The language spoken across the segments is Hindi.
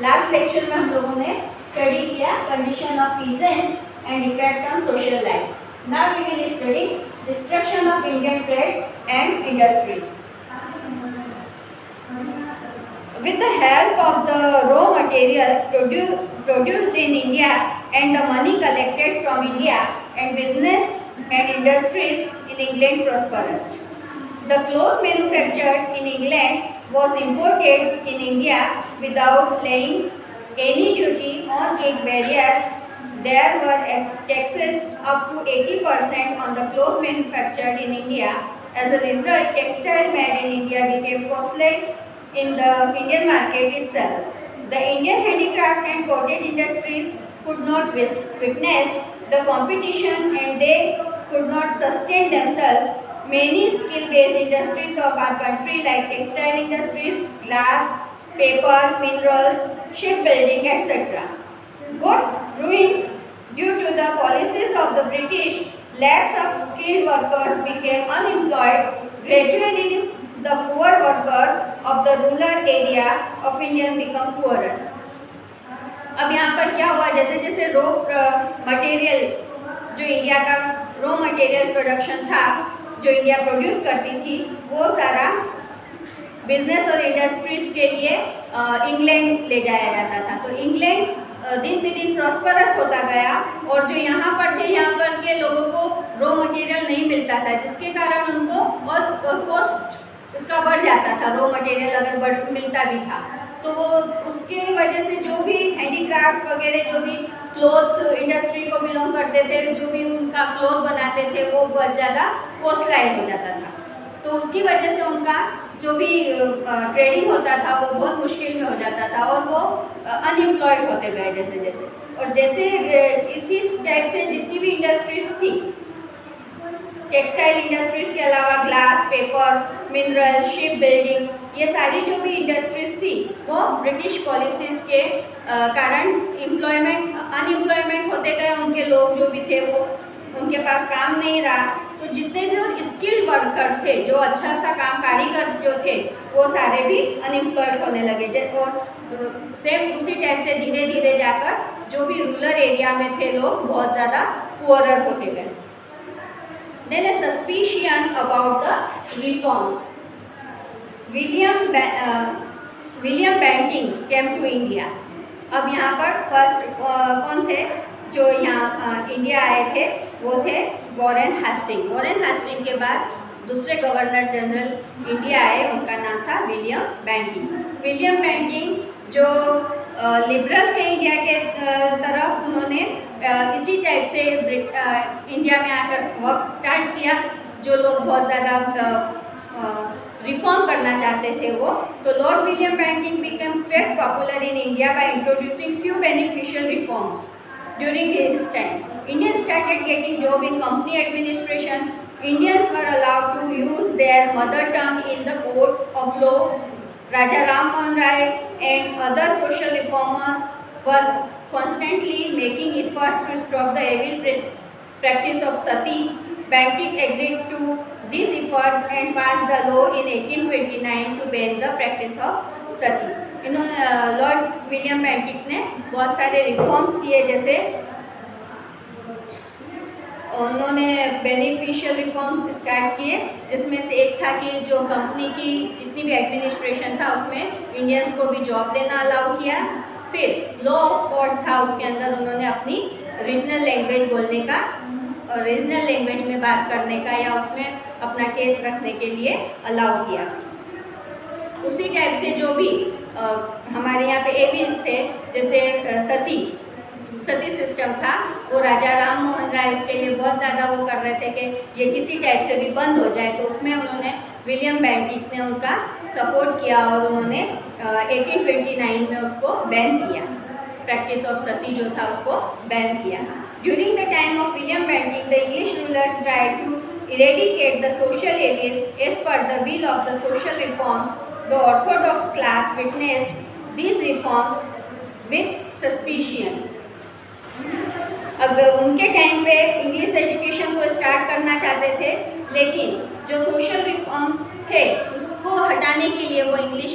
लास्ट लेक्चर में हम लोगों ने स्टडी किया condition of peasants and effect on social life. Now we will study destruction of Indian trade and industries. With the help of the raw materials produced in India and the money collected from India, and business and industries in England prospered. The cloth manufactured in England was imported in India without laying any duty on its barriers. There were taxes up to 80% on the cloth manufactured in India. As a result, textile made in India became costly in the Indian market itself. The Indian handicraft and cottage industries could not witness the competition and they could not sustain themselves. Many skill-based industries of our country like textile industries, glass, paper, minerals, shipbuilding, etc. got ruined due to the policies of the British. Lakhs of skilled workers became unemployed. Gradually, the poor workers of the rural area of India become poorer. अब यहाँ पर क्या हुआ, जैसे जैसे रॉ मटेरियल जो इंडिया का रॉ मटेरियल प्रोडक्शन था, जो इंडिया प्रोड्यूस करती थी, वो सारा बिजनेस और इंडस्ट्रीज के लिए इंग्लैंड ले जाया जाता था. तो इंग्लैंड दिन पे दिन प्रॉस्परस होता गया और जो यहाँ पर थे, यहाँ पर के लोगों को रॉ मटेरियल नहीं मिलता था, जिसके कारण उनको और कॉस्ट उसका बढ़ जाता था. रॉ मटेरियल अगर मिलता भी था तो वो उसके वजह से जो भी हैंडीक्राफ्ट वगैरह, जो भी क्लॉथ इंडस्ट्री को बिलोंग करते थे, जो भी उनका क्लॉथ बनाते थे, वो बहुत ज़्यादा कॉस्टलाइन हो जाता था. तो उसकी वजह से उनका जो भी ट्रेडिंग होता था वो बहुत मुश्किल में हो जाता था और वो अनएम्प्लॉयड होते गए जैसे जैसे. और जैसे इसी टाइप से जितनी भी इंडस्ट्रीज थी, टेक्सटाइल इंडस्ट्रीज के अलावा glass, paper, mineral, ship building, ये सारी जो भी इंडस्ट्रीज थी वो ब्रिटिश पॉलिसीज़ के कारण अनएम्प्लॉयमेंट होते गए. उनके लोग जो भी थे वो उनके पास काम नहीं रहा. तो जितने भी और स्किल्ड वर्कर थे, जो अच्छा सा काम कारीगर जो थे, वो सारे भी अनएम्प्लॉयड होने लगे. और सेम उसी टाइप से धीरे धीरे जाकर जो भी रूरल एरिया में थे लोग बहुत ज़्यादा पुअरर होते गए. Then a suspicion about the reforms. William Banting came to India. अब यहाँ पर फर्स्ट कौन थे जो यहाँ इंडिया आए थे? वो थे वॉरेन हास्टिंग. वॉरेन हास्टिंग के बाद दूसरे गवर्नर जनरल इंडिया आए, उनका नाम था विलियम बैंटिंग. विलियम बैंटिंग जो लिबरल थे इंडिया के तरफ, उन्होंने इसी टाइप से इंडिया में आकर वर्क स्टार्ट किया. जो लोग बहुत ज़्यादा रिफॉर्म करना चाहते थे वो. तो Lord William Bentinck become quite popular in India by introducing few beneficial reforms during his time. Indians started getting job in company administration. Indians were allowed to use their mother tongue in the court of law. Raja Ram Mohan Rai and other social reformers were constantly making efforts to stop the evil practice of sati. Banting agreed to these efforts and passed the law in 1829 to ban the practice of sati. इन्होंने लॉर्ड विलियम बैंटिंग ने बहुत सारे रिफॉर्म्स किए. जैसे उन्होंने बेनिफिशियल रिफॉर्म्स स्टार्ट किए, जिसमें से एक था कि जो कंपनी की जितनी भी एडमिनिस्ट्रेशन था उसमें इंडियंस को भी जॉब देना अलाउ किया. फिर लॉ ऑफ कोर्ट था, उसके अंदर उन्होंने अपनी रीजनल लैंग्वेज बोलने का, रीजनल लैंग्वेज में बात करने का या उसमें अपना केस रखने के लिए अलाउ किया. उसी टाइप से जो भी हमारे यहाँ पे एविल्स थे, जैसे सती सिस्टम था, वो राजा राम मोहन राय उसके लिए बहुत ज़्यादा वो कर रहे थे कि ये किसी टाइप से भी बंद हो जाए. तो उसमें उन्होंने विलियम बैंटिंग ने उनका सपोर्ट किया और उन्होंने 1829 में उसको बैन किया. प्रैक्टिस ऑफ सती जो था उसको बैन किया. During the time of William Bentinck the English rulers tried to eradicate the social evil as per the will of the social reforms. The orthodox class witnessed these reforms with suspicion. अब उनके टाइम पे इंग्लिश एजुकेशन को स्टार्ट करना चाहते थे, लेकिन जो सोशल रिफॉर्म्स थे उसको हटाने के लिए वो इंग्लिश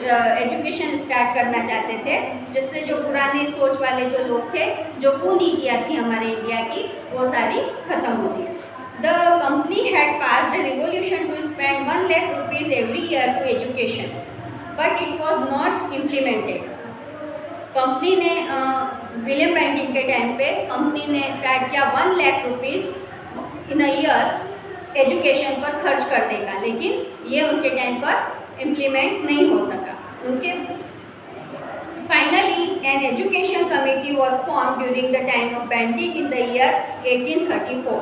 एजुकेशन स्टार्ट करना चाहते थे, जिससे जो पुरानी सोच वाले जो लोग थे, जो कुनीतियाँ थी हमारे इंडिया की, वो सारी खत्म होती है। The company had passed a revolution to spend 1 lakh rupees every year to education, but it was not implemented. Company ने विलियम बेंटिक के टाइम पे कंपनी ने स्टार्ट किया 1 lakh rupees in a year education पर खर्च करने का, लेकिन ये उनके टाइम पर इम्प्लीमेंट नहीं हो सका। उनके finally an education committee was form during the time of Bentinck in the year 1834।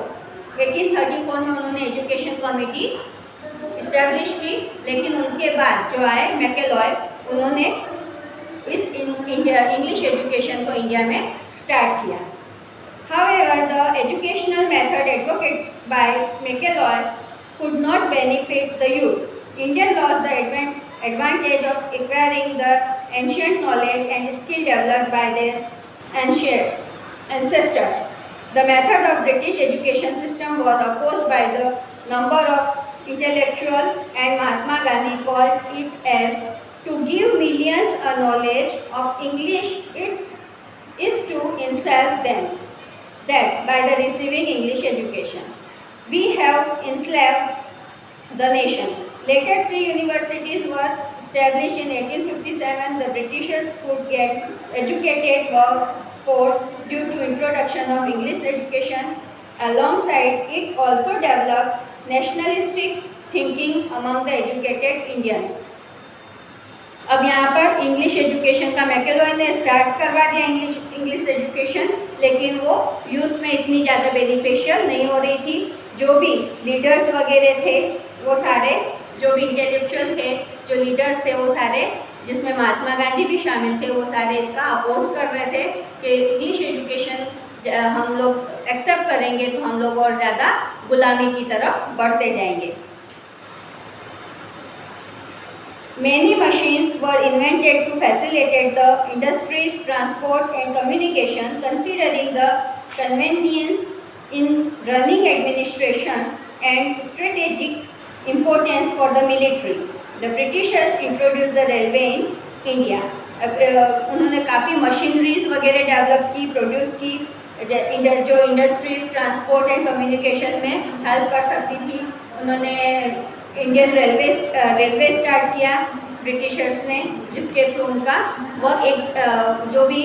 1834 में उन्होंने एजुकेशन कमेटी इस्टेब्लिश की, लेकिन उनके बाद जो आए मैकेलॉय, उन्होंने इस इंग्लिश एजुकेशन को इंडिया में स्टार्ट किया। However, the educational method advocated by Macaulay could not benefit the youth. Indians lost the advantage of acquiring the ancient knowledge and skill developed by their ancestors. The method of British education system was opposed by the number of intellectuals, and Mahatma Gandhi called it as to give millions a knowledge of English is to insult them, that by the receiving English education we have enslaved the nation. Later 3 universities were established in 1857. The Britishers could get educated workforce due to introduction of English education. Alongside it also developed nationalistic thinking among the educated Indians. अब यहाँ पर इंग्लिश एजुकेशन का मैकेलॉय ने स्टार्ट करवा दिया इंग्लिश एजुकेशन, लेकिन वो यूथ में इतनी ज़्यादा बेनिफिशियल नहीं हो रही थी। जो भी लीडर्स वगैरह थे वो सारे, जो भी इंटेलेक्चुअल थे, जो लीडर्स थे वो सारे, जिसमें महात्मा गांधी भी शामिल थे, वो सारे इसका अपोज कर रहे थे कि इंग्लिश एजुकेशन हम लोग एक्सेप्ट करेंगे तो हम लोग और ज़्यादा गुलामी की तरफ बढ़ते जाएंगे। Many machines were invented to facilitate the industries, transport and communication, considering the convenience in running administration and strategic importance for the military. The Britishers introduced the railway in India. उन्होंने काफ़ी मशीनरीज वगैरह डेवलप की, प्रोड्यूस की, जो इंडस्ट्रीज, ट्रांसपोर्ट एंड कम्युनिकेशन में हेल्प कर सकती थी। उन्होंने इंडियन रेलवे स्टार्ट किया ब्रिटिशर्स ने, जिसके थ्रू उनका वह एक जो भी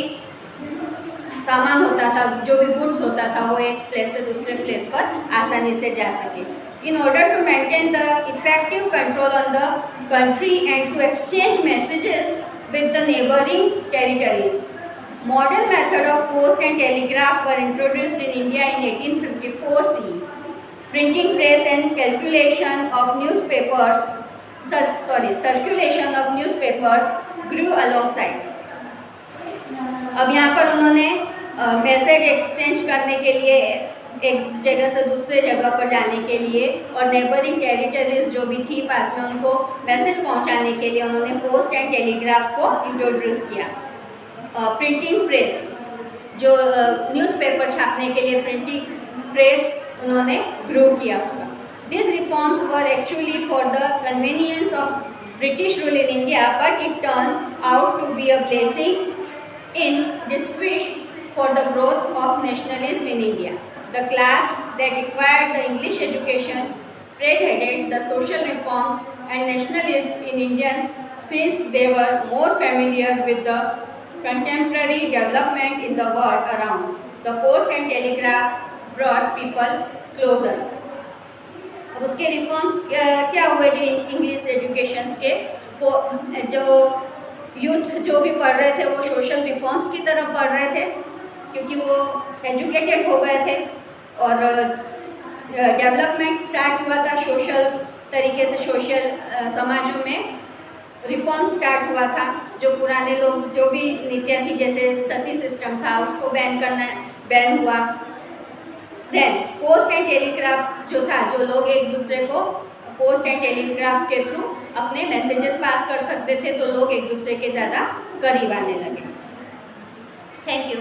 सामान होता था, जो भी गुड्स होता था, वो एक प्लेस से दूसरे प्लेस पर आसानी से जा सके। In order to maintain the effective control on the country and to exchange messages with the neighbouring territories, modern method of post and telegraph were introduced in India in 1854 CE. Printing press and circulation of newspapers grew alongside. अब यहाँ पर उन्होंने मैसेज एक्सचेंज करने के लिए, एक जगह से दूसरे जगह पर जाने के लिए, और नेबरिंग टेरिटरीज जो भी थी पास में, उनको मैसेज पहुँचाने के लिए उन्होंने पोस्ट एंड टेलीग्राफ को इंट्रोड्यूस किया। प्रिंटिंग प्रेस, जो न्यूज़पेपर छापने के लिए प्रिंटिंग प्रेस उन्होंने ग्रो किया उसका। This reforms were actually for the convenience of British rule in India, but it turn out to be a blessing in disguise for the growth of nationalism in India. The class that required the English education spearheaded the social reforms and nationalism in Indian, since they were more familiar with the contemporary development in the world around. The post and telegraph brought people closer. अब उसके रिफॉर्म्स क्या हुए जो इंग्लिश एजुकेशंस के, वो जो यूथ जो भी पढ़ रहे थे वो सोशल रिफॉर्म्स की तरफ पढ़ रहे थे, क्योंकि वो एजुकेटेड हो गए थे, और डेवलपमेंट स्टार्ट हुआ था सोशल तरीके से, सोशल समाजों में रिफॉर्म स्टार्ट हुआ था। जो पुराने लोग जो भी नीतियाँ थी, जैसे सती सिस्टम था, उसको बैन हुआ। देन पोस्ट एंड टेलीग्राफ जो था, जो लोग एक दूसरे को पोस्ट एंड टेलीग्राफ के थ्रू अपने मैसेजेस पास कर सकते थे, तो लोग एक दूसरे के ज़्यादा करीब आने लगे। Thank you.